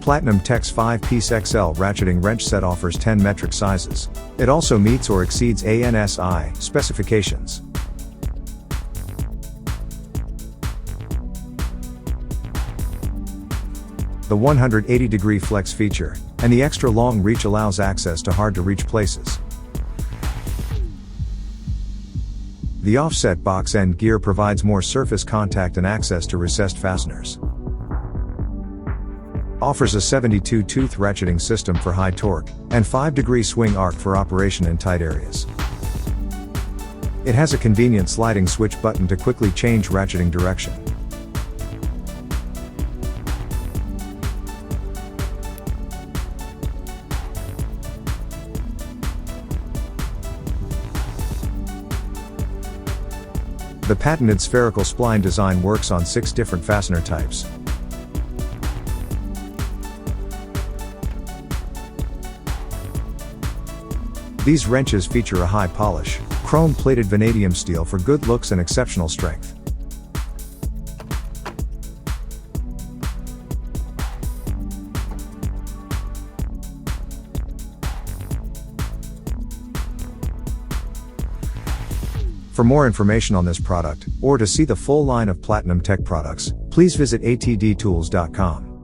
Platinum Tech's 5-piece XL ratcheting wrench set offers 10 metric sizes. It also meets or exceeds ANSI specifications. The 180-degree flex feature and the extra long reach allows access to hard-to-reach places. The offset box end gear provides more surface contact and access to recessed fasteners. Offers a 72-tooth ratcheting system for high torque, and 5-degree swing arc for operation in tight areas. It has a convenient sliding switch button to quickly change ratcheting direction. The patented spherical spline design works on 6 different fastener types. These wrenches feature a high polish, chrome-plated vanadium steel for good looks and exceptional strength. For more information on this product, or to see the full line of Platinum Tech products, please visit atdtools.com.